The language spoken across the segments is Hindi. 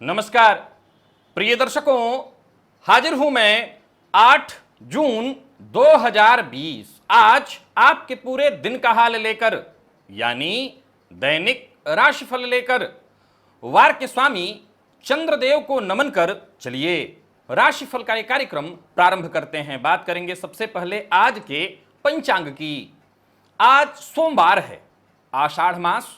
नमस्कार प्रिय दर्शकों, हाजिर हूं मैं 8 जून 2020 आज आपके पूरे दिन का हाल लेकर, यानी दैनिक राशिफल लेकर। वार के स्वामी चंद्रदेव को नमन कर चलिए राशिफल का एक कार्यक्रम प्रारंभ करते हैं। बात करेंगे सबसे पहले आज के पंचांग की। आज सोमवार है, आषाढ़ मास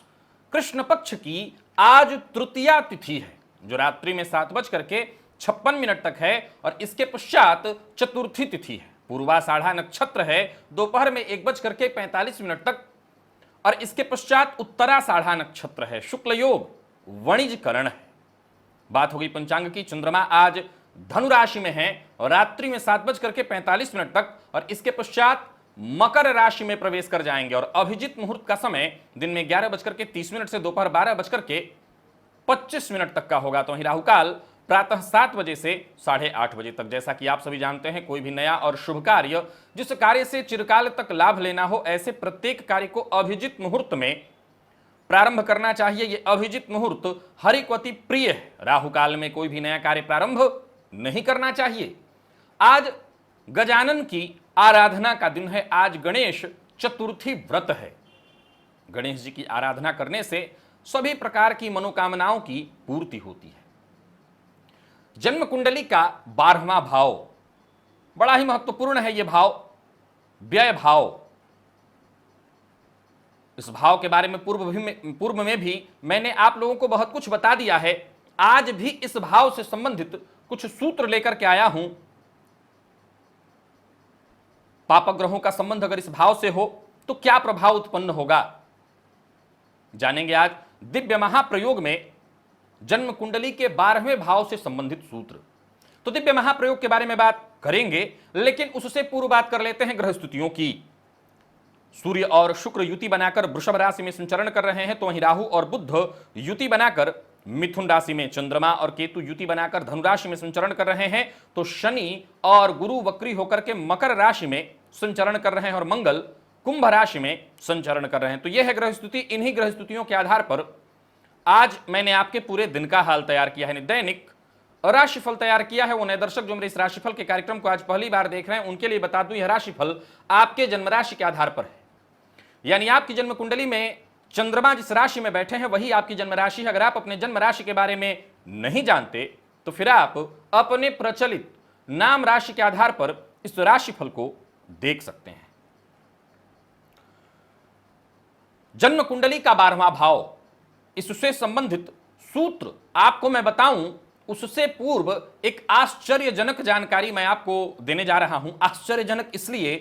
कृष्ण पक्ष की आज तृतीया तिथि है, जो रात्रि में 7:56 तक है और इसके पश्चात चतुर्थी तिथि है। पूर्वाषाढ़ा नक्षत्र है दोपहर में 1:45 तक और इसके पश्चात उत्तराषाढ़ा नक्षत्र है। शुक्ल योग वणिज करण है। बात हो गई पंचांग की। चंद्रमा आज धनु राशि में है और रात्रि में 7:45 तक और इसके पश्चात मकर राशि में प्रवेश कर जाएंगे और अभिजीत मुहूर्त का समय दिन में 11:30 से दोपहर 12:25 तक का होगा। तो वहीं राहुकाल प्रातः 7 बजे से 8:30 बजे तक। जैसा कि आप सभी जानते हैं, कोई भी नया और शुभ कार्य, जिस कार्य से चिरकाल तक लाभ लेना हो, ऐसे प्रत्येक कार्य को अभिजीत मुहूर्त में प्रारंभ करना चाहिए। यह अभिजीत मुहूर्त हरि को अति प्रिय है। राहुकाल में कोई भी नया कार्य प्रारंभ नहीं करना चाहिए। आज गजानन की आराधना का दिन है। आज गणेश चतुर्थी व्रत है। गणेश जी की आराधना करने से सभी प्रकार की मनोकामनाओं की पूर्ति होती है। जन्म कुंडली का 12वां भाव बड़ा ही महत्वपूर्ण है। यह भाव व्यय भाव। इस भाव के बारे में पूर्व में भी मैंने आप लोगों को बहुत कुछ बता दिया है। आज भी इस भाव से संबंधित कुछ सूत्र लेकर के आया हूं। पापग्रहों का संबंध अगर इस भाव से हो तो क्या प्रभाव उत्पन्न होगा, जानेंगे आज दिव्य महाप्रयोग में जन्म कुंडली के 12वें भाव से संबंधित सूत्र। तो दिव्य महाप्रयोग के बारे में बात करेंगे, लेकिन उससे पूर्व बात कर लेते हैं ग्रह स्थितियों की। सूर्य और शुक्र युति बनाकर वृषभ राशि में संचरण कर रहे हैं, तो वहीं राहु और बुध युति बनाकर मिथुन राशि में, चंद्रमा और केतु युति बनाकर धनु राशि में संचरण कर रहे हैं, तो शनि और गुरु वक्री होकर के मकर राशि में संचरण कर रहे हैं और मंगल कुंभ राशि में संचरण कर रहे हैं। तो यह है ग्रह स्थिति। इन्हीं ग्रह स्थितियों के आधार पर आज मैंने आपके पूरे दिन का हाल तैयार किया है, दैनिक राशिफल तैयार किया है। वो नए दर्शक जो मेरे इस राशिफल के कार्यक्रम को आज पहली बार देख रहे हैं, उनके लिए बता दूं, यह राशिफल आपके जन्म राशि के आधार पर है। यानी आपकी जन्म कुंडली में चंद्रमा जिस राशि में बैठे हैं वही आपकी जन्म राशि है। अगर आप अपने जन्म राशि के बारे में नहीं जानते तो फिर आप अपने प्रचलित नाम राशि के आधार पर इस राशिफल को देख सकते हैं। जन्म कुंडली का 12वां भाव, इससे संबंधित सूत्र आपको मैं बताऊं, उससे पूर्व एक आश्चर्यजनक जानकारी मैं आपको देने जा रहा हूं। आश्चर्यजनक इसलिए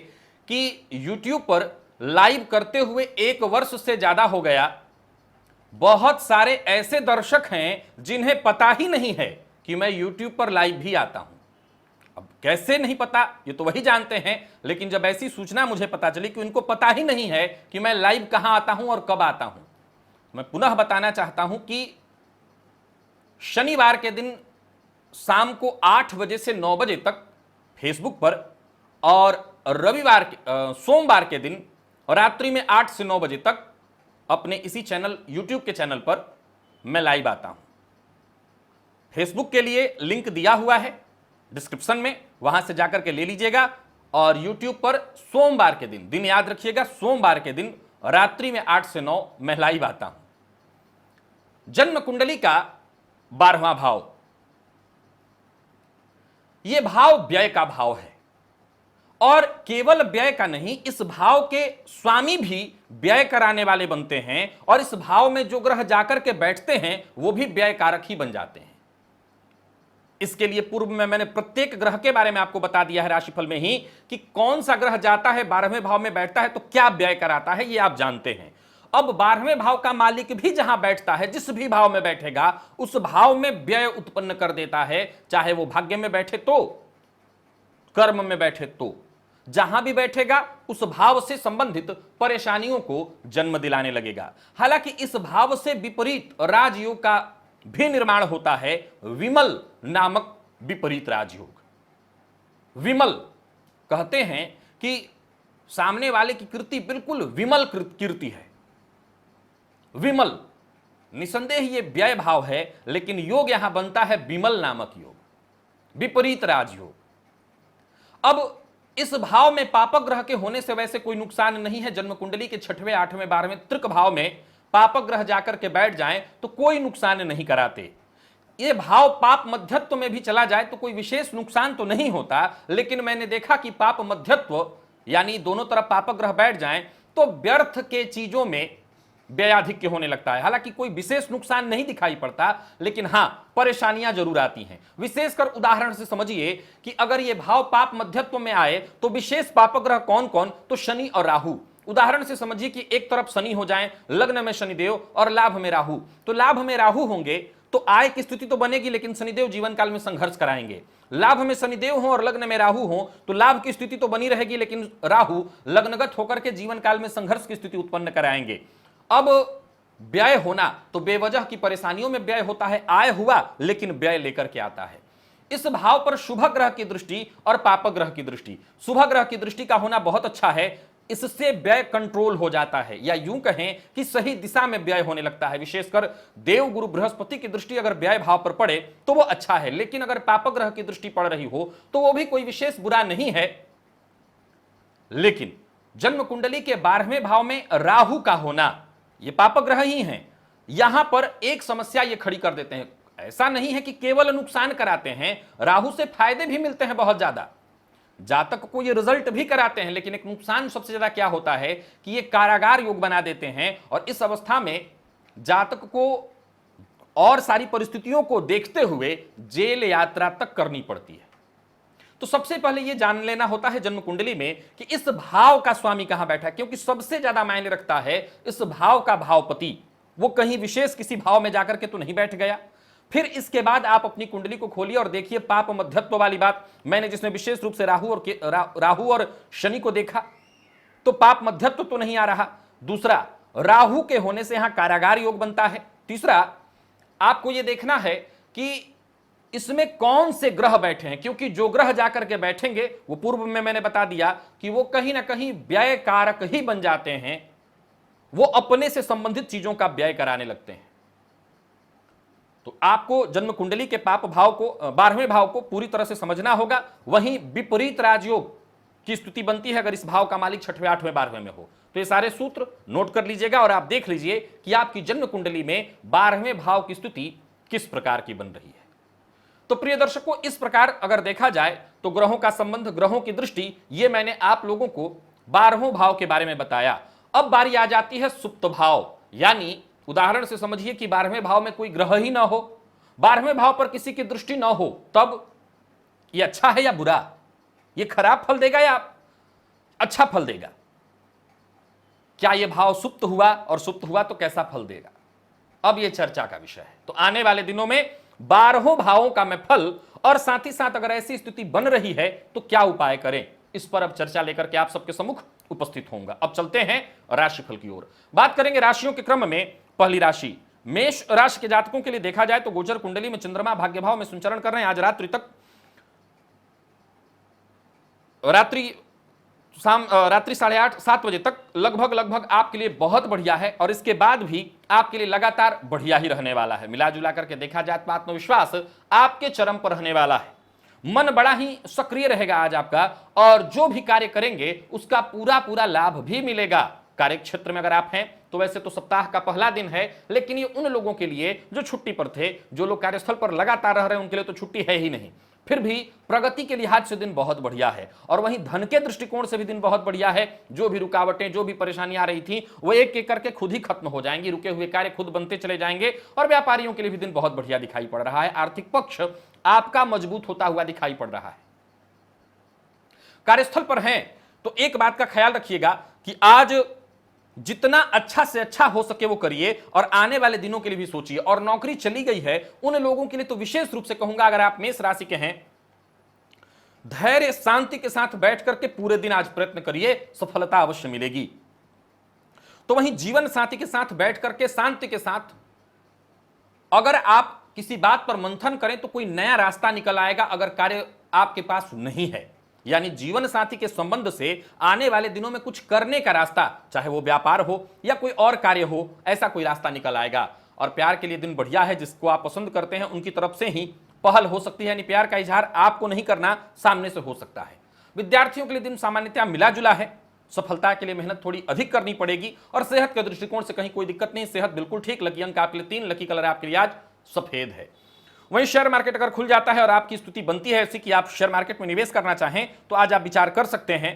कि YouTube पर लाइव करते हुए 1 वर्ष से ज्यादा हो गया। बहुत सारे ऐसे दर्शक हैं जिन्हें पता ही नहीं है कि मैं YouTube पर लाइव भी आता हूं। अब कैसे नहीं पता, ये तो वही जानते हैं, लेकिन जब ऐसी सूचना मुझे पता चली कि उनको पता ही नहीं है कि मैं लाइव कहां आता हूं और कब आता हूं, मैं पुनः बताना चाहता हूं कि शनिवार के दिन शाम को 8 बजे से 9 बजे तक फेसबुक पर और सोमवार के दिन रात्रि में 8 से 9 बजे तक अपने इसी चैनल YouTube के चैनल पर मैं लाइव आता हूं। फेसबुक के लिए लिंक दिया हुआ है डिस्क्रिप्शन में, वहां से जाकर के ले लीजिएगा। और YouTube पर सोमवार के दिन याद रखिएगा, सोमवार के दिन रात्रि में 8 से 9 मैं लाइव आता हूं। जन्म कुंडली का 12वां भाव, यह भाव व्यय का भाव है और केवल व्यय का नहीं, इस भाव के स्वामी भी व्यय कराने वाले बनते हैं और इस भाव में जो ग्रह जाकर के बैठते हैं वो भी व्यय कारक ही बन जाते हैं। इसके लिए पूर्व में मैंने प्रत्येक ग्रह के बारे में आपको बता दिया है राशिफल में ही कि कौन सा ग्रह जाता है 12वें भाव में बैठता है तो क्या व्यय कराता है, ये आप जानते हैं। अब 12वें भाव का मालिक भी जहां बैठता है, जिस भी भाव में बैठेगा उस भाव में व्यय उत्पन्न कर देता है, चाहे वो भाग्य में बैठे तो, कर्म में बैठे तो, जहां भी बैठेगा उस भाव से संबंधित परेशानियों को जन्म दिलाने लगेगा। हालांकि इस भाव से विपरीत राजयोग का भी निर्माण होता है, विमल नामक विपरीत राजयोग। विमल कहते हैं कि सामने वाले की कीर्ति बिल्कुल विमल कीर्ति है। विमल निसंदेह ये व्यय भाव है, लेकिन योग यहां बनता है विमल नामक योग, विपरीत राजयोग। अब इस भाव में पापक ग्रह के होने से वैसे कोई नुकसान नहीं है। जन्म कुंडली के 6वें 8वें 12वें त्रिक भाव में पापक ग्रह जाकर के बैठ जाएं तो कोई नुकसान नहीं कराते। ये भाव पाप मध्यत्व में भी चला जाए तो कोई विशेष नुकसान तो नहीं होता, लेकिन मैंने देखा कि पाप मध्यत्व यानी दोनों तरफ पापक ग्रह बैठ जाएं तो व्यर्थ के चीजों में व्ययाधिक्य होने लगता है। हालांकि कोई विशेष नुकसान नहीं दिखाई पड़ता, लेकिन हां परेशानियां जरूर आती हैं। विशेषकर उदाहरण से समझिए कि अगर यह भाव पाप मध्यत्व में आए तो विशेष पापक ग्रह कौन कौन, तो शनि और राहु। उदाहरण से समझिए कि एक तरफ शनि हो जाए, लग्न में शनिदेव और लाभ में राहु, तो लाभ में राहु होंगे तो आय की स्थिति तो बनेगी, लेकिन शनिदेव जीवन काल में संघर्ष कराएंगे। लाभ में शनिदेव हो और लग्न में राहु हो तो लाभ की स्थिति तो बनी रहेगी, लेकिन राहु लग्नगत होकर के जीवन काल में संघर्ष की स्थिति उत्पन्न कराएंगे। अब व्यय होना तो बेवजह की परेशानियों में व्यय होता है, आय हुआ लेकिन व्यय लेकर के आता है। इस भाव पर शुभ ग्रह की दृष्टि और पाप ग्रह की दृष्टि, शुभ ग्रह की दृष्टि का होना बहुत अच्छा है, इससे व्यय कंट्रोल हो जाता है, या यूं कहें कि सही दिशा में व्यय होने लगता है। विशेषकर देव गुरु बृहस्पति की दृष्टि अगर व्यय भाव पर पड़े तो वो अच्छा है, लेकिन अगर पाप ग्रह की दृष्टि पड़ रही हो तो वो भी कोई विशेष बुरा नहीं है। लेकिन जन्म कुंडली के 12वें भाव में राहु का होना, ये पाप ग्रह ही हैं, यहां पर एक समस्या ये खड़ी कर देते हैं। ऐसा नहीं है कि केवल नुकसान कराते हैं, राहु से फायदे भी मिलते हैं बहुत ज्यादा, जातक को ये रिजल्ट भी कराते हैं, लेकिन एक नुकसान सबसे ज्यादा क्या होता है कि ये कारागार योग बना देते हैं, और इस अवस्था में जातक को और सारी परिस्थितियों को देखते हुए जेल यात्रा तक करनी पड़ती है। तो सबसे पहले यह जान लेना होता है जन्म कुंडली में कि इस भाव का स्वामी कहां बैठा है, क्योंकि सबसे ज्यादा मायने रखता है इस भाव का भावपति, वो कहीं विशेष किसी भाव में जाकर के तो नहीं बैठ गया। फिर इसके बाद आप अपनी कुंडली को खोलिए और देखिए पाप मध्यत्व वाली बात, मैंने जिसमें विशेष रूप से राहु और शनि को देखा तो पाप मध्यत्व तो नहीं आ रहा। दूसरा, राहु के होने से यहां कारागार योग बनता है। तीसरा, आपको यह देखना है कि इसमें कौन से ग्रह बैठे हैं, क्योंकि जो ग्रह जाकर के बैठेंगे वो पूर्व में मैंने बता दिया कि वो कहीं ना कहीं व्यय कारक ही बन जाते हैं, वो अपने से संबंधित चीजों का व्यय कराने लगते हैं। तो आपको जन्म कुंडली के पाप भाव को, 12वें भाव को पूरी तरह से समझना होगा। वहीं विपरीत राजयोग की स्थिति बनती है अगर इस भाव का मालिक 6वें 8वें 12वें में हो। तो ये सारे सूत्र नोट कर लीजिएगा और आप देख लीजिए कि आपकी जन्म कुंडली में 12वें भाव की स्थिति किस प्रकार की बन रही है। तो प्रिय दर्शकों, इस प्रकार अगर देखा जाए तो ग्रहों का संबंध, ग्रहों की दृष्टि, ये मैंने आप लोगों को 12वें भाव के बारे में बताया। अब बारी आ जाती है सुप्त भाव, यानी उदाहरण से समझिए कि 12वें भाव में कोई ग्रह ही ना हो, 12वें भाव पर किसी की दृष्टि ना हो, तब ये अच्छा है या बुरा, ये खराब फल देगा या अच्छा फल देगा, क्या यह भाव सुप्त हुआ और सुप्त हुआ तो कैसा फल देगा, अब यह चर्चा का विषय है। तो आने वाले दिनों में 12 भावों का मैं फल और साथ ही साथ अगर ऐसी स्थिति बन रही है तो क्या उपाय करें, इस पर अब चर्चा लेकर के आप सबके सम्मुख उपस्थित होऊंगा। अब चलते हैं राशिफल की ओर, बात करेंगे राशियों के क्रम में। पहली राशि मेष राशि के जातकों के लिए देखा जाए तो गोचर कुंडली में चंद्रमा भाग्य भाव में संचरण कर रहे हैं। आज रात्रि 8:30 7 बजे तक लगभग आपके लिए बहुत बढ़िया है, और इसके बाद भी आपके लिए लगातार बढ़िया ही रहने वाला है। मिला जुला करके देखा जाए तो आत्मविश्वास आपके चरम पर रहने वाला है, मन बड़ा ही सक्रिय रहेगा आज आपका, और जो भी कार्य करेंगे उसका पूरा लाभ भी मिलेगा। कार्य क्षेत्र में अगर आप हैं तो वैसे तो सप्ताह का पहला दिन है, लेकिन ये उन लोगों के लिए जो छुट्टी पर थे, जो लोग कार्यस्थल पर लगातार रह रहे हैं, उनके लिए तो छुट्टी है ही नहीं। फिर भी प्रगति के लिहाज से दिन बहुत बढ़िया है, और वहीं धन के दृष्टिकोण से भी दिन बहुत बढ़िया है। जो भी रुकावटें, जो भी परेशानियां आ रही थी, वो एक एक करके खुद ही खत्म हो जाएंगी, रुके हुए कार्य खुद बनते चले जाएंगे, और व्यापारियों के लिए भी दिन बहुत बढ़िया दिखाई पड़ रहा है। आर्थिक पक्ष आपका मजबूत होता हुआ दिखाई पड़ रहा है। कार्यस्थल पर हैं तो एक बात का ख्याल रखिएगा कि आज जितना अच्छा से अच्छा हो सके वो करिए, और आने वाले दिनों के लिए भी सोचिए। और नौकरी चली गई है उन लोगों के लिए तो विशेष रूप से कहूंगा, अगर आप मेष राशि के हैं, धैर्य शांति के साथ बैठ करके पूरे दिन आज प्रयत्न करिए, सफलता अवश्य मिलेगी। तो वहीं जीवन साथी के साथ बैठ करके शांति के साथ अगर आप किसी बात पर मंथन करें तो कोई नया रास्ता निकल आएगा, अगर कार्य आपके पास नहीं है। यानी जीवन साथी के संबंध से आने वाले दिनों में कुछ करने का रास्ता, चाहे वो व्यापार हो या कोई और कार्य हो, ऐसा कोई रास्ता निकल आएगा। और प्यार के लिए दिन बढ़िया है। जिसको आप पसंद करते हैं उनकी तरफ से ही पहल हो सकती है, यानी प्यार का इजहार आपको नहीं करना, सामने से हो सकता है। विद्यार्थियों के लिए दिन सामान्यतः मिला जुला है। सफलता के लिए मेहनत थोड़ी अधिक करनी पड़ेगी और सेहत के दृष्टिकोण से कहीं कोई दिक्कत नहीं, सेहत बिल्कुल ठीक। लकी अंक आपके लिए 3, लकी कलर आपके लिए आज सफेद है। वहीं शेयर मार्केट अगर खुल जाता है और आपकी स्थिति बनती है ऐसी कि आप शेयर मार्केट में निवेश करना चाहें तो आज आप विचार कर सकते हैं,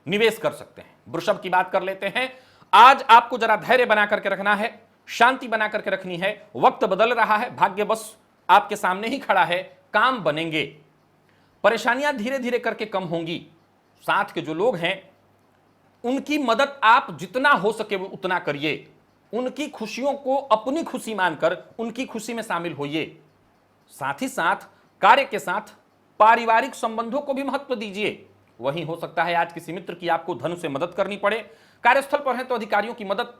निवेश कर सकते हैं। वृषभ की बात कर लेते हैं। आज आपको जरा धैर्य बना करके रखना है, शांति बना करके रखनी है। वक्त बदल रहा है, भाग्य बस आपके सामने ही खड़ा है, काम बनेंगे, परेशानियां धीरे धीरे करके कम होंगी। साथ के जो लोग हैं उनकी मदद आप जितना हो सके वो उतना करिए। उनकी खुशियों को अपनी खुशी मानकर उनकी खुशी में शामिल होइए। साथ ही साथ कार्य के साथ पारिवारिक संबंधों को भी महत्व दीजिए। वहीं हो सकता है आज किसी मित्र की आपको धन से मदद करनी पड़े। कार्यस्थल पर है तो अधिकारियों की मदद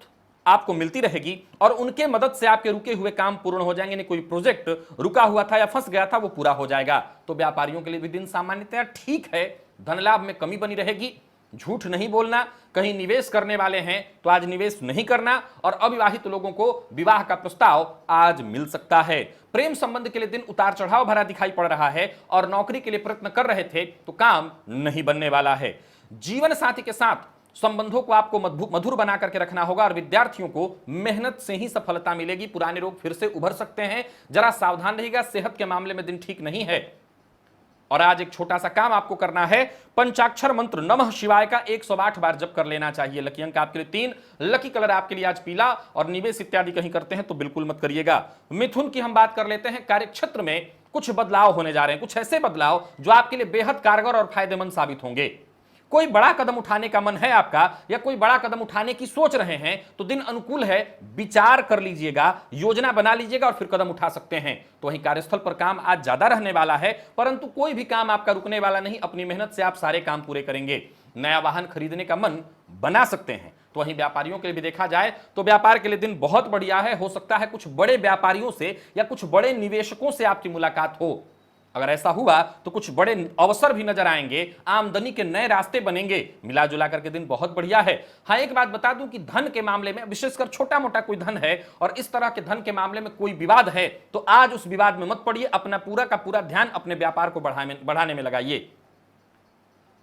आपको मिलती रहेगी और उनके मदद से आपके रुके हुए काम पूर्ण हो जाएंगे। कोई प्रोजेक्ट रुका हुआ था या फंस गया था वो पूरा हो जाएगा। तो व्यापारियों के लिए भी दिन सामान्यतः ठीक है, धन लाभ में कमी बनी रहेगी। झूठ नहीं बोलना, कहीं निवेश करने वाले हैं तो आज निवेश नहीं करना। और अविवाहित लोगों को विवाह का प्रस्ताव आज मिल सकता है। प्रेम संबंध के लिए दिन उतार चढ़ाव भरा दिखाई पड़ रहा है और नौकरी के लिए प्रयत्न कर रहे थे तो काम नहीं बनने वाला है। जीवन साथी के साथ संबंधों को आपको मधुर बना करके रखना होगा और विद्यार्थियों को मेहनत से ही सफलता मिलेगी। पुराने रोग फिर से उभर सकते हैं, जरा सावधान रहिएगा। सेहत के मामले में दिन ठीक नहीं है। और आज एक छोटा सा काम आपको करना है, पंचाक्षर मंत्र नमः शिवाय का 108 बार जप कर लेना चाहिए। लकी अंक आपके लिए 3, लकी कलर आपके लिए आज पीला। और निवेश इत्यादि कहीं करते हैं तो बिल्कुल मत करिएगा। मिथुन की हम बात कर लेते हैं। कार्यक्षेत्र में कुछ बदलाव होने जा रहे हैं, कुछ ऐसे बदलाव जो आपके लिए बेहद कारगर और फायदेमंद साबित होंगे। कोई बड़ा कदम उठाने का मन है आपका या कोई बड़ा कदम उठाने की सोच रहे हैं तो दिन अनुकूल है, विचार कर लीजिएगा, योजना बना लीजिएगा और फिर कदम उठा सकते हैं। तो वहीं कार्यस्थल पर काम आज ज्यादा रहने वाला है, परंतु कोई भी काम आपका रुकने वाला नहीं। अपनी मेहनत से आप सारे काम पूरे करेंगे। नया वाहन खरीदने का मन बना सकते हैं। तो वहीं व्यापारियों के लिए भी देखा जाए तो व्यापार के लिए दिन बहुत बढ़िया है। हो सकता है कुछ बड़े व्यापारियों से या कुछ बड़े निवेशकों से आपकी मुलाकात हो। अगर ऐसा हुआ तो कुछ बड़े अवसर भी नजर आएंगे, आमदनी के नए रास्ते बनेंगे। मिला जुला करके दिन बहुत बढ़िया है। हाँ, एक बात बता दूं कि धन के मामले में, विशेषकर छोटा मोटा कोई धन है और इस तरह के धन के मामले में कोई विवाद है तो आज उस विवाद में मत पड़िए। अपना पूरा का पूरा ध्यान अपने व्यापार को बढ़ाने में लगाइए।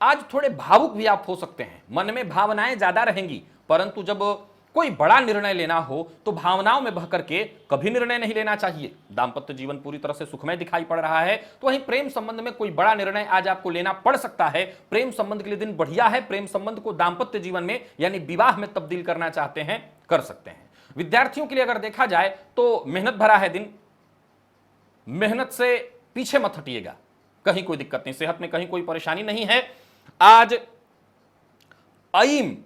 आज थोड़े भावुक भी आप हो सकते हैं, मन में भावनाएं ज्यादा रहेंगी, परंतु जब कोई बड़ा निर्णय लेना हो तो भावनाओं में बह करके कभी निर्णय नहीं लेना चाहिए। दाम्पत्य जीवन पूरी तरह से सुखमय दिखाई पड़ रहा है। तो वहीं प्रेम संबंध में कोई बड़ा निर्णय आज आपको लेना पड़ सकता है। प्रेम संबंध के लिए दिन बढ़िया है। प्रेम संबंध को दाम्पत्य जीवन में यानी विवाह में तब्दील करना चाहते हैं, कर सकते हैं। विद्यार्थियों के लिए अगर देखा जाए तो मेहनत भरा है दिन। मेहनत से पीछे मत हटिएगा, कहीं कोई दिक्कत नहीं, सेहत में कहीं कोई परेशानी नहीं है। आज अईम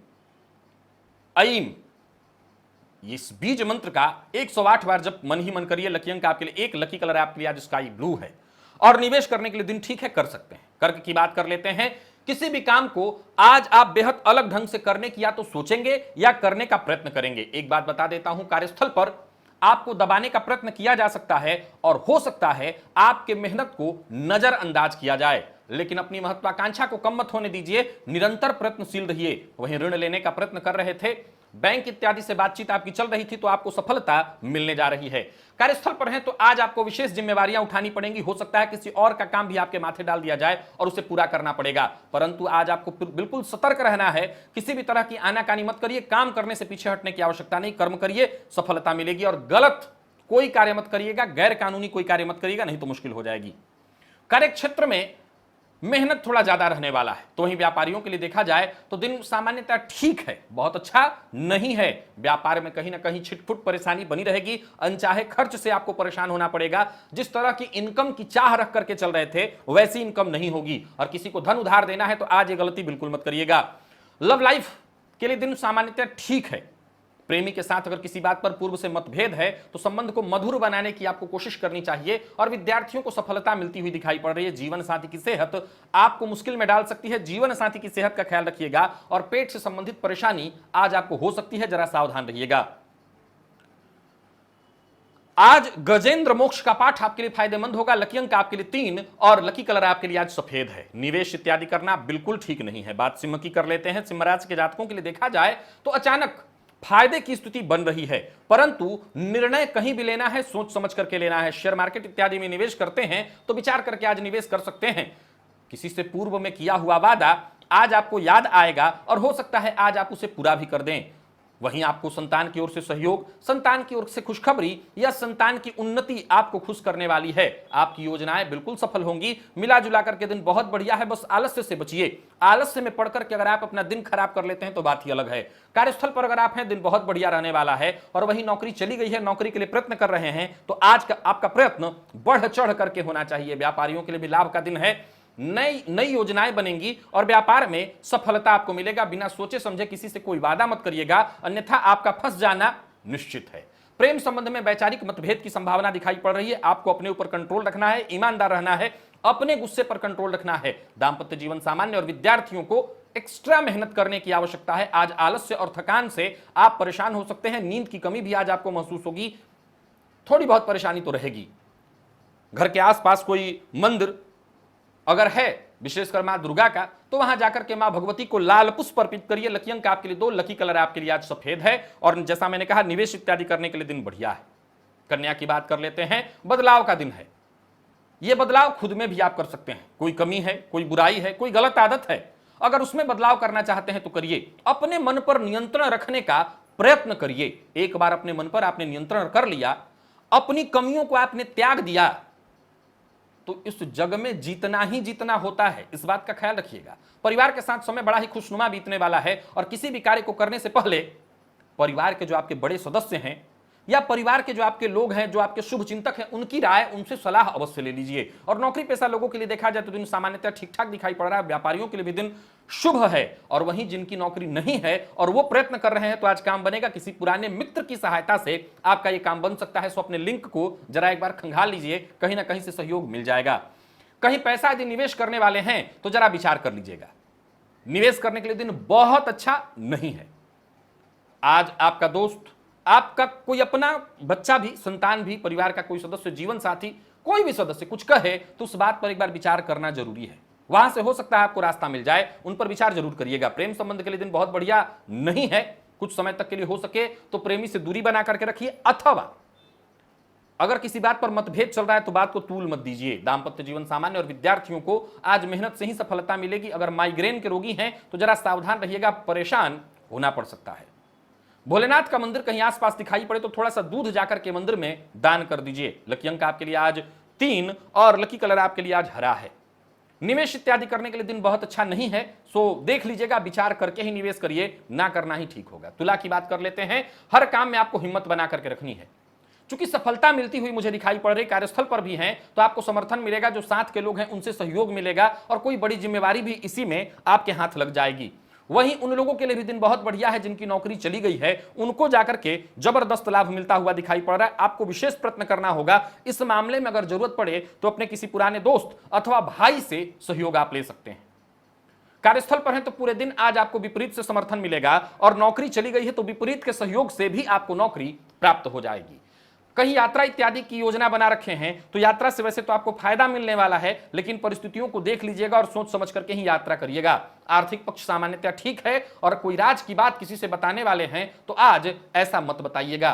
इस बीज मंत्र का 108 बार जब मन ही मन करिए। लकी अंक आपके लिए 1, लकी कलर आपके लिए आज स्काई ब्लू है। और निवेश करने के लिए दिन ठीक है, कर सकते हैं। कर्क की बात कर लेते हैं। किसी भी काम को आज आप बेहद अलग ढंग से करने की या तो सोचेंगे या करने का प्रयत्न करेंगे। एक बात बता देता हूं, कार्यस्थल पर आपको दबाने का प्रयत्न किया जा सकता है और हो सकता है आपके मेहनत को नजरअंदाज किया जाए, लेकिन अपनी महत्वाकांक्षा को कम मत होने दीजिए। निरंतर प्रयत्नशील रहिए। वहीं ऋण लेने का प्रयत्न कर रहे थे, बैंक इत्यादि से बातचीत आपकी चल रही थी तो आपको सफलता मिलने जा रही है। कार्यस्थल पर हैं तो आज आपको विशेष जिम्मेवारियां उठानी पड़ेंगी। हो सकता है किसी और का काम भी आपके माथे डाल दिया जाए और उसे पूरा करना पड़ेगा, परंतु आज आपको बिल्कुल सतर्क रहना है। किसी भी तरह की आनाकानी मत करिए। काम करने से पीछे हटने की आवश्यकता नहीं, कर्म करिए, सफलता मिलेगी। और गलत कोई कार्य मत करिएगा, गैर कानूनी कोई कार्य मत करिएगा, नहीं तो मुश्किल हो जाएगी। कार्य क्षेत्र में मेहनत थोड़ा ज्यादा रहने वाला है। तो वहीं व्यापारियों के लिए देखा जाए तो दिन सामान्यतः ठीक है, बहुत अच्छा नहीं है। व्यापार में कहीं ना कहीं छिटपुट परेशानी बनी रहेगी। अनचाहे खर्च से आपको परेशान होना पड़ेगा। जिस तरह की इनकम की चाह रख करके चल रहे थे वैसी इनकम नहीं होगी। और किसी को धन उधार देना है तो आज ये गलती बिल्कुल मत करिएगा। लव लाइफ के लिए दिन सामान्यतः ठीक है। प्रेमी के साथ अगर किसी बात पर पूर्व से मतभेद है तो संबंध को मधुर बनाने की आपको कोशिश करनी चाहिए। और विद्यार्थियों को सफलता मिलती हुई दिखाई पड़ रही है। जीवन साथी की सेहत आपको मुश्किल में डाल सकती है। जीवन साथी की सेहत का ख्याल रखिएगा। और पेट से संबंधित परेशानी आज आपको हो सकती है, जरा सावधान रहिएगा। आज गजेंद्र मोक्ष का पाठ आपके लिए फायदेमंद होगा। लकी अंक आपके लिए 3 और लकी कलर आपके लिए आज सफेद है। निवेश इत्यादि करना बिल्कुल ठीक नहीं है। बात सिंह की कर लेते हैं। सिंह राशि के जातकों के लिए देखा जाए तो अचानक फायदे की स्थिति बन रही है, परंतु निर्णय कहीं भी लेना है सोच समझ करके लेना है। शेयर मार्केट इत्यादि में निवेश करते हैं तो विचार करके आज निवेश कर सकते हैं। किसी से पूर्व में किया हुआ वादा आज आपको याद आएगा और हो सकता है आज आप उसे पूरा भी कर दें। वहीं आपको संतान की ओर से सहयोग, संतान की ओर से खुशखबरी या संतान की उन्नति आपको खुश करने वाली है। आपकी योजनाएं बिल्कुल सफल होंगी। मिला जुला करके दिन बहुत बढ़िया है, बस आलस्य से बचिए। आलस्य में पढ़कर के अगर आप अपना दिन खराब कर लेते हैं तो बात ही अलग है। कार्यस्थल पर अगर आप हैं, दिन बहुत बढ़िया रहने वाला है। और वहीं नौकरी चली गई है, नौकरी के लिए प्रयत्न कर रहे हैं, तो आज का आपका प्रयत्न बढ़ चढ़ करके होना चाहिए। व्यापारियों के लिए भी लाभ का दिन है। नई नई योजनाएं बनेंगी और व्यापार में सफलता आपको मिलेगा। बिना सोचे समझे किसी से कोई वादा मत करिएगा, अन्यथा आपका फंस जाना निश्चित है। प्रेम संबंध में वैचारिक मतभेद की संभावना दिखाई पड़ रही है। आपको अपने ऊपर कंट्रोल रखना है, ईमानदार रहना है, अपने गुस्से पर कंट्रोल रखना है। दांपत्य जीवन सामान्य और विद्यार्थियों को एक्स्ट्रा मेहनत करने की आवश्यकता है। आज आलस्य और थकान से आप परेशान हो सकते हैं। नींद की कमी भी आज आपको महसूस होगी। थोड़ी बहुत परेशानी तो रहेगी। घर के आसपास कोई मंदिर अगर है, विशेषकर मां दुर्गा का, तो वहां जाकर के मां भगवती को लाल पुष्प अर्पित करिए। लकी अंक आपके लिए 2, लकी कलर आपके लिए आज सफेद है। और जैसा मैंने कहा, निवेश इत्यादि करने के लिए दिन बढ़िया है। कन्या की बात कर लेते हैं। बदलाव का दिन है। यह बदलाव खुद में भी आप कर सकते हैं। कोई कमी है, कोई बुराई है, कोई गलत आदत है, अगर उसमें बदलाव करना चाहते हैं तो करिए। अपने मन पर नियंत्रण रखने का प्रयत्न करिए। एक बार अपने मन पर आपने नियंत्रण कर लिया, अपनी कमियों को आपने त्याग दिया, तो इस जग में जीतना ही जीतना होता है। इस बात का ख्याल रखिएगा। परिवार के साथ समय बड़ा ही खुशनुमा बीतने वाला है। और किसी भी कार्य को करने से पहले परिवार के जो आपके बड़े सदस्य हैं या परिवार के जो आपके लोग हैं, जो आपके शुभ चिंतक हैं, उनकी राय, उनसे सलाह अवश्य ले लीजिए। और नौकरी पेशा लोगों के लिए देखा जाए तो दिन सामान्यतः ठीक ठाक दिखाई पड़ रहा है। व्यापारियों के लिए भी दिन शुभ है। और वहीं जिनकी नौकरी नहीं है और वो प्रयत्न कर रहे हैं, तो आज काम बनेगा। किसी पुराने मित्र की सहायता से आपका ये काम बन सकता है। सो अपने लिंक को जरा एक बार खंगाल लीजिए, कहीं ना कहीं से सहयोग मिल जाएगा। कहीं पैसा यदि निवेश करने वाले हैं तो जरा विचार कर लीजिएगा। निवेश करने के लिए दिन बहुत अच्छा नहीं है। आज आपका दोस्त, आपका कोई अपना बच्चा भी, संतान भी, परिवार का कोई सदस्य, जीवन साथी, कोई भी सदस्य कुछ कहे तो उस बात पर एक बार विचार करना जरूरी है। वहां से हो सकता है आपको रास्ता मिल जाए, उन पर विचार जरूर करिएगा। प्रेम संबंध के लिए दिन बहुत बढ़िया नहीं है। कुछ समय तक के लिए हो सके तो प्रेमी से दूरी बना करके रखिए, अथवा अगर किसी बात पर मतभेद चल रहा है तो बात को तूल मत दीजिए। दांपत्य जीवन सामान्य और विद्यार्थियों को आज मेहनत से ही सफलता मिलेगी। अगर माइग्रेन के रोगी हैं तो जरा सावधान रहिएगा, परेशान होना पड़ सकता है। भोलेनाथ का मंदिर कहीं आसपास दिखाई पड़े तो थोड़ा सा दूध जाकर के मंदिर में दान कर दीजिए। लकी अंक आपके लिए आज 3 और लकी कलर आपके लिए आज हरा है। निवेश इत्यादि करने के लिए दिन बहुत अच्छा नहीं है। सो देख लीजिएगा, विचार करके ही निवेश करिए, ना करना ही ठीक होगा। तुला की बात कर लेते हैं। हर काम में आपको हिम्मत बना करके रखनी है। चूंकि सफलता मिलती हुई मुझे दिखाई पड़ रही, कार्यस्थल पर भी हैं, तो आपको समर्थन मिलेगा। जो साथ के लोग हैं उनसे सहयोग मिलेगा और कोई बड़ी जिम्मेवारी भी इसी में आपके हाथ लग जाएगी। वहीं उन लोगों के लिए भी दिन बहुत बढ़िया है जिनकी नौकरी चली गई है, उनको जाकर के जबरदस्त लाभ मिलता हुआ दिखाई पड़ रहा है। आपको विशेष प्रयत्न करना होगा। इस मामले में अगर जरूरत पड़े तो अपने किसी पुराने दोस्त अथवा भाई से सहयोग आप ले सकते हैं। कार्यस्थल पर है तो पूरे दिन आज आपको विपरीत से समर्थन मिलेगा। और नौकरी चली गई है तो विपरीत के सहयोग से भी आपको नौकरी प्राप्त हो जाएगी। कहीं यात्रा इत्यादि की योजना बना रखे हैं तो यात्रा से वैसे तो आपको फायदा मिलने वाला है, लेकिन परिस्थितियों को देख लीजिएगा और सोच समझ करके ही यात्रा करिएगा। आर्थिक पक्ष सामान्यतः ठीक है। और कोई राज की बात किसी से बताने वाले हैं तो आज ऐसा मत बताइएगा।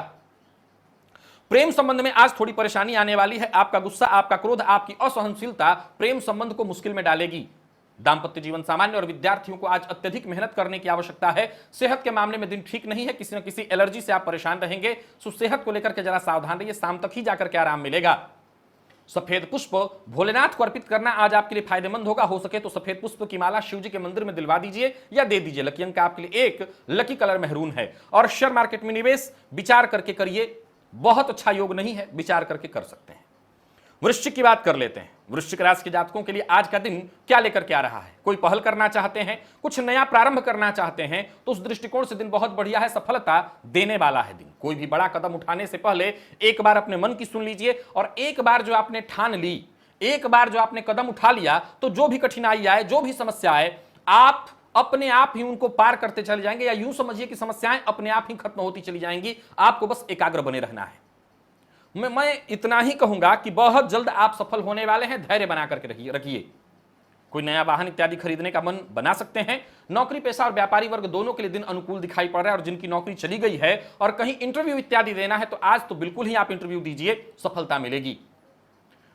प्रेम संबंध में आज थोड़ी परेशानी आने वाली है। आपका गुस्सा, आपका क्रोध, आपकी असहनशीलता प्रेम संबंध को मुश्किल में डालेगी। दांपत्य जीवन सामान्य और विद्यार्थियों को आज अत्यधिक मेहनत करने की आवश्यकता है। सेहत के मामले में दिन ठीक नहीं है। किसी न किसी एलर्जी से आप परेशान रहेंगे। सो सेहत को लेकर के जरा सावधान रहिए, शाम तक ही जाकर के आराम मिलेगा। सफेद पुष्प भोलेनाथ को अर्पित करना आज आपके लिए फायदेमंद होगा। हो सके तो सफेद पुष्प की माला शिव जी के मंदिर में दिलवा दीजिए या दे दीजिए। लकी अंक आपके लिए 1, लकी कलर मेहरून है। और शेयर मार्केट में निवेश विचार करके करिए, बहुत अच्छा योग नहीं है, विचार करके कर सकते हैं। वृश्चिक की बात कर लेते हैं। वृश्चिक राशि के जातकों के लिए आज का दिन क्या लेकर के आ रहा है? कोई पहल करना चाहते हैं, कुछ नया प्रारंभ करना चाहते हैं तो उस दृष्टिकोण से दिन बहुत बढ़िया है। सफलता देने वाला है दिन। कोई भी बड़ा कदम उठाने से पहले एक बार अपने मन की सुन लीजिए। और एक बार जो आपने ठान ली, एक बार जो आपने कदम उठा लिया, तो जो भी कठिनाई आए, जो भी समस्या आए, आप अपने आप ही उनको पार करते चले जाएंगे। या यूं समझिए कि समस्याएं अपने आप ही खत्म होती चली जाएंगी। आपको बस एकाग्र बने रहना है। मैं इतना ही कहूंगा कि बहुत जल्द आप सफल होने वाले हैं। धैर्य बना करके रखिए। कोई नया वाहन इत्यादि खरीदने का मन बना सकते हैं। नौकरी पेशा और व्यापारी वर्ग दोनों के लिए दिन अनुकूल दिखाई पड़ रहा है, और जिनकी नौकरी चली गई है और कहीं इंटरव्यू इत्यादि देना है तो आज तो बिल्कुल ही आप इंटरव्यू दीजिए, सफलता मिलेगी।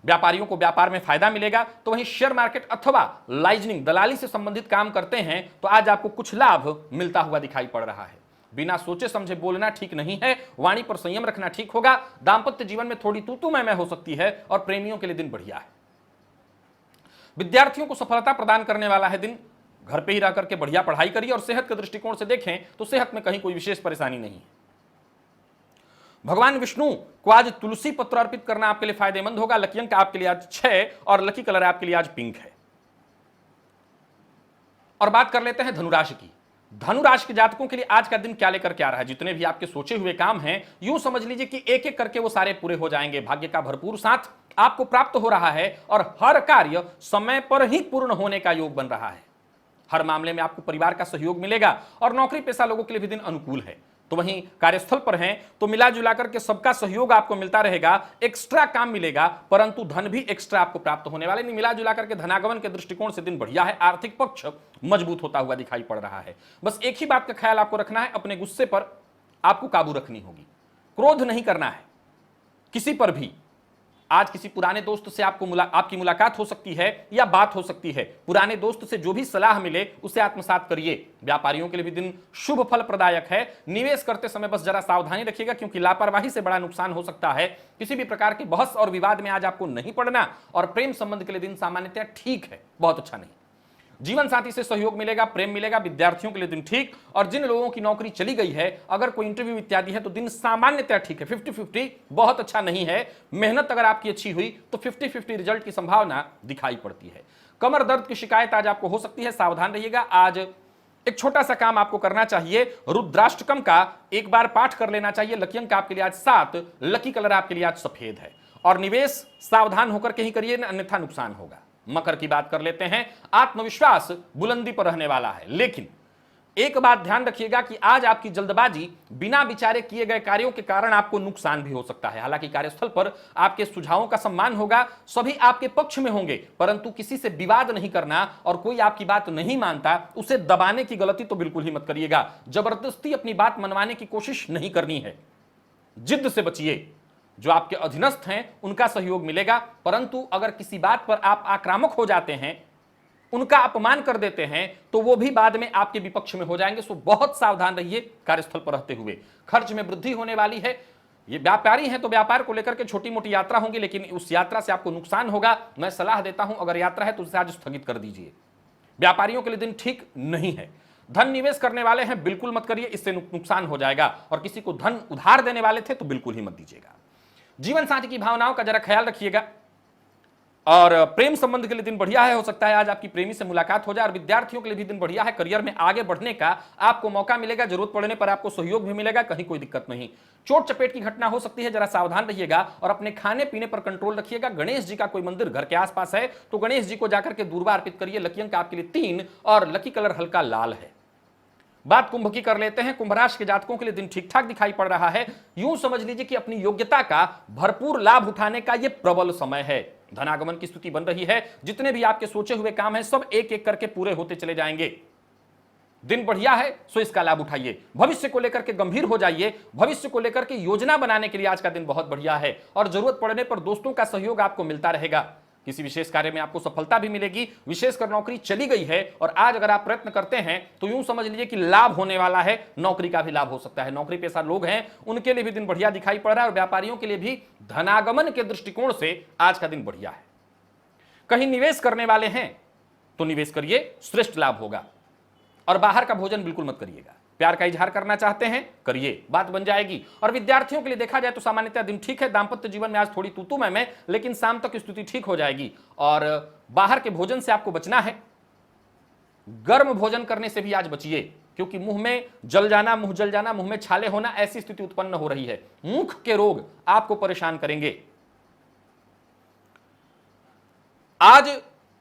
व्यापारियों को व्यापार में फायदा मिलेगा। तो वहीं शेयर मार्केट अथवा लाइजनिंग दलाली से संबंधित काम करते हैं तो आज आपको कुछ लाभ मिलता हुआ दिखाई पड़ रहा है। बिना सोचे समझे बोलना ठीक नहीं है, वाणी पर संयम रखना ठीक होगा। दांपत्य जीवन में थोड़ी तू मैं हो सकती है और प्रेमियों के लिए दिन बढ़िया है। विद्यार्थियों को सफलता प्रदान करने वाला है दिन। घर पे ही रह करके बढ़िया पढ़ाई करिए, और सेहत के दृष्टिकोण से देखें तो सेहत में कहीं कोई विशेष परेशानी नहीं है। भगवान विष्णु को आज तुलसी पत्र अर्पित करना आपके लिए फायदेमंद होगा। लकी अंक आपके लिए आज 6 और लकी कलर आपके लिए आज पिंक है। और बात कर लेते हैं धनुराशि की। धनुराशि के जातकों के लिए आज का दिन क्या लेकर के आ रहा है। जितने भी आपके सोचे हुए काम हैं, यूं समझ लीजिए कि एक एक करके वो सारे पूरे हो जाएंगे। भाग्य का भरपूर साथ आपको प्राप्त हो रहा है और हर कार्य समय पर ही पूर्ण होने का योग बन रहा है। हर मामले में आपको परिवार का सहयोग मिलेगा और नौकरी पेशा लोगों के लिए भी दिन अनुकूल है। तो वहीं कार्यस्थल पर हैं तो मिला जुला करके सबका सहयोग आपको मिलता रहेगा। एक्स्ट्रा काम मिलेगा, परंतु धन भी एक्स्ट्रा आपको प्राप्त होने वाले नहीं। मिला जुला करके धनागमन के दृष्टिकोण से दिन बढ़िया है। आर्थिक पक्ष मजबूत होता हुआ दिखाई पड़ रहा है। बस एक ही बात का ख्याल आपको रखना है, अपने गुस्से पर आपको काबू रखनी होगी। क्रोध नहीं करना है किसी पर भी। आज किसी पुराने दोस्त से आपकी मुलाकात हो सकती है या बात हो सकती है। पुराने दोस्त से जो भी सलाह मिले उसे आत्मसात करिए। व्यापारियों के लिए भी दिन शुभ फल प्रदायक है। निवेश करते समय बस जरा सावधानी रखिएगा, क्योंकि लापरवाही से बड़ा नुकसान हो सकता है। किसी भी प्रकार के बहस और विवाद में आज आपको नहीं पड़ना। और प्रेम संबंध के लिए दिन सामान्यतः ठीक है, बहुत अच्छा नहीं। जीवन साथी से सहयोग मिलेगा, प्रेम मिलेगा। विद्यार्थियों के लिए दिन ठीक। और जिन लोगों की नौकरी चली गई है, अगर कोई इंटरव्यू इत्यादि है तो दिन सामान्यतः ठीक है। 50-50 बहुत अच्छा नहीं है। मेहनत अगर आपकी अच्छी हुई तो 50-50 रिजल्ट की संभावना दिखाई पड़ती है। कमर दर्द की शिकायत आज आपको हो सकती है, सावधान रहिएगा। आज एक छोटा सा काम आपको करना चाहिए, रुद्राष्टकम का एक बार पाठ कर लेना चाहिए। लकी अंक आपके लिए आज 7, लकी कलर आपके लिए आज सफेद है। और निवेश सावधान होकर के ही करिए, अन्यथा नुकसान होगा। मकर की बात कर लेते हैं। आत्मविश्वास बुलंदी पर रहने वाला है, लेकिन एक बात ध्यान रखिएगा कि आज आपकी जल्दबाजी बिना विचारे किए गए कार्यों के कारण आपको नुकसान भी हो सकता है। हालांकि कार्यस्थल पर आपके सुझावों का सम्मान होगा, सभी आपके पक्ष में होंगे, परंतु किसी से विवाद नहीं करना। और कोई आपकी बात नहीं मानता उसे दबाने की गलती तो बिल्कुल ही मत करिएगा। जबरदस्ती अपनी बात मनवाने की कोशिश नहीं करनी है। जिद से बचिए। जो आपके अधीनस्थ हैं उनका सहयोग मिलेगा, परंतु अगर किसी बात पर आप आक्रामक हो जाते हैं, उनका अपमान कर देते हैं, तो वो भी बाद में आपके विपक्ष में हो जाएंगे। सो बहुत सावधान रहिए कार्यस्थल पर रहते हुए। खर्च में वृद्धि होने वाली है। ये व्यापारी हैं तो व्यापार को लेकर के छोटी मोटी यात्रा होंगी, लेकिन उस यात्रा से आपको नुकसान होगा। मैं सलाह देता हूं, अगर यात्रा है तो उसे आज स्थगित कर दीजिए। व्यापारियों के लिए दिन ठीक नहीं है। धन निवेश करने वाले हैं बिल्कुल मत करिए, इससे नुकसान हो जाएगा। और किसी को धन उधार देने वाले थे तो बिल्कुल ही मत दीजिएगा। जीवन साथी की भावनाओं का जरा ख्याल रखिएगा। और प्रेम संबंध के लिए दिन बढ़िया है। हो सकता है आज आपकी प्रेमी से मुलाकात हो जाए। और विद्यार्थियों के लिए भी दिन बढ़िया है। करियर में आगे बढ़ने का आपको मौका मिलेगा। जरूरत पड़ने पर आपको सहयोग भी मिलेगा, कहीं कोई दिक्कत नहीं। चोट चपेट की घटना हो सकती है, जरा सावधान रहिएगा और अपने खाने पीने पर कंट्रोल रखिएगा। गणेश जी का कोई मंदिर घर के आसपास है तो गणेश जी को जाकर के दूर्वा अर्पित करिए। लकी अंक आपके लिए 3 और लकी कलर हल्का लाल है। बात कुंभ की कर लेते हैं। कुंभ राशि के जातकों के लिए दिन ठीक ठाक दिखाई पड़ रहा है। यूं समझ लीजिए कि अपनी योग्यता का भरपूर लाभ उठाने का यह प्रबल समय है। धनागमन की स्थिति बन रही है। जितने भी आपके सोचे हुए काम हैं सब एक एक करके पूरे होते चले जाएंगे। दिन बढ़िया है, सो इसका लाभ उठाइए। भविष्य को लेकर के गंभीर हो जाइए। भविष्य को लेकर के योजना बनाने के लिए आज का दिन बहुत बढ़िया है। और जरूरत पड़ने पर दोस्तों का सहयोग आपको मिलता रहेगा। किसी विशेष कार्य में आपको सफलता भी मिलेगी। विशेषकर नौकरी चली गई है और आज अगर आप प्रयत्न करते हैं तो यूं समझ लीजिए कि लाभ होने वाला है। नौकरी का भी लाभ हो सकता है। नौकरी पेशा लोग हैं उनके लिए भी दिन बढ़िया दिखाई पड़ रहा है। और व्यापारियों के लिए भी धनागमन के दृष्टिकोण से आज का दिन बढ़िया है। कहीं निवेश करने वाले हैं तो निवेश करिए, श्रेष्ठ लाभ होगा। और बाहर का भोजन बिल्कुल मत करिएगा। प्यार का इजहार करना चाहते हैं करिए, बात बन जाएगी। और विद्यार्थियों के लिए देखा जाए तो सामान्यतः दिन ठीक है। दांपत्य जीवन में आज थोड़ी तू मैं, लेकिन शाम तक स्थिति ठीक हो जाएगी। और बाहर के भोजन से आपको बचना है। गर्म भोजन करने से भी आज बचिए, क्योंकि मुंह में जल जाना, मुंह जल जाना, मुंह में छाले होना, ऐसी स्थिति उत्पन्न हो रही है। मुख के रोग आपको परेशान करेंगे। आज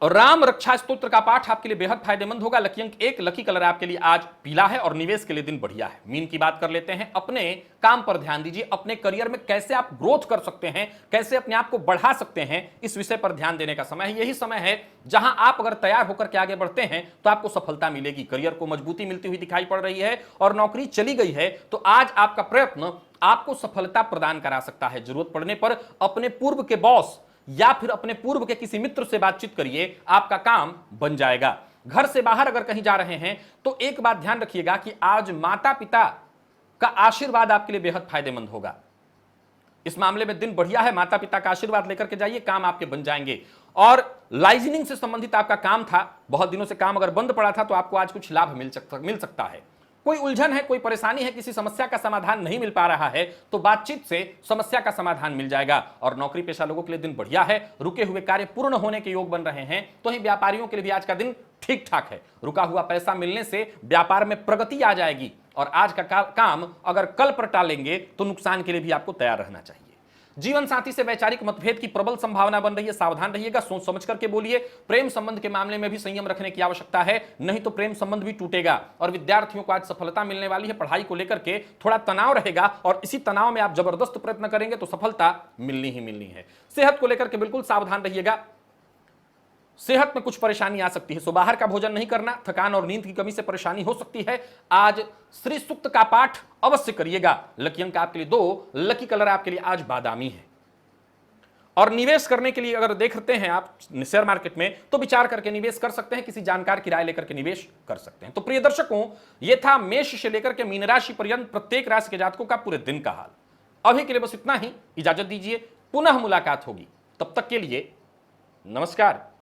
राम रक्षा स्तोत्र का पाठ आपके लिए बेहद फायदेमंद होगा। लकी अंक 1, लकी कलर आपके लिए आज पीला है और निवेश के लिए दिन बढ़िया है। मीन की बात कर लेते हैं। अपने काम पर ध्यान दीजिए, अपने करियर में कैसे आप ग्रोथ कर सकते हैं, कैसे अपने आप को बढ़ा सकते हैं, इस विषय पर ध्यान देने का समय है। यही समय है जहां आप अगर तैयार होकर के आगे बढ़ते हैं तो आपको सफलता मिलेगी। करियर को मजबूती मिलती हुई दिखाई पड़ रही है और नौकरी चली गई है तो आज आपका प्रयत्न आपको सफलता प्रदान करा सकता है। जरूरत पड़ने पर अपने पूर्व के बॉस या फिर अपने पूर्व के किसी मित्र से बातचीत करिए, आपका काम बन जाएगा। घर से बाहर अगर कहीं जा रहे हैं तो एक बात ध्यान रखिएगा कि आज माता पिता का आशीर्वाद आपके लिए बेहद फायदेमंद होगा। इस मामले में दिन बढ़िया है, माता पिता का आशीर्वाद लेकर के जाइए, काम आपके बन जाएंगे। और लाइजनिंग से संबंधित आपका काम था, बहुत दिनों से काम अगर बंद पड़ा था तो आपको आज कुछ लाभ मिल सकता है। कोई उलझन है, कोई परेशानी है, किसी समस्या का समाधान नहीं मिल पा रहा है तो बातचीत से समस्या का समाधान मिल जाएगा। और नौकरी पेशा लोगों के लिए दिन बढ़िया है, रुके हुए कार्य पूर्ण होने के योग बन रहे हैं। तो ही व्यापारियों के लिए भी आज का दिन ठीक ठाक है। रुका हुआ पैसा मिलने से व्यापार में प्रगति आ जाएगी और आज का काम अगर कल पर टालेंगे तो नुकसान के लिए भी आपको तैयार रहना चाहिए। जीवन साथी से वैचारिक मतभेद की प्रबल संभावना बन रही है, सावधान रहिएगा, सोच समझ करके बोलिए। प्रेम संबंध के मामले में भी संयम रखने की आवश्यकता है, नहीं तो प्रेम संबंध भी टूटेगा। और विद्यार्थियों को आज सफलता मिलने वाली है, पढ़ाई को लेकर के थोड़ा तनाव रहेगा और इसी तनाव में आप जबरदस्त प्रयत्न करेंगे तो सफलता मिलनी ही मिलनी है। सेहत को लेकर के बिल्कुल सावधान रहिएगा, सेहत में कुछ परेशानी आ सकती है, सो बाहर का भोजन नहीं करना, थकान और नींद की कमी से परेशानी हो सकती है। आज श्री सूक्त का पाठ अवश्य करिएगा। लकी अंक आपके लिए 2, लकी कलर आपके लिए आज बादामी है। और निवेश करने के लिए अगर देखते हैं आप शेयर मार्केट में तो विचार करके निवेश कर सकते हैं, किसी जानकार की राय लेकर के निवेश कर सकते हैं। तो प्रिय दर्शकों, यह था मेष से लेकर के मीन राशि पर्यंत प्रत्येक राशि के जातकों का पूरे दिन का हाल। अभी के लिए बस इतना ही, इजाजत दीजिए, पुनः मुलाकात होगी, तब तक के लिए नमस्कार।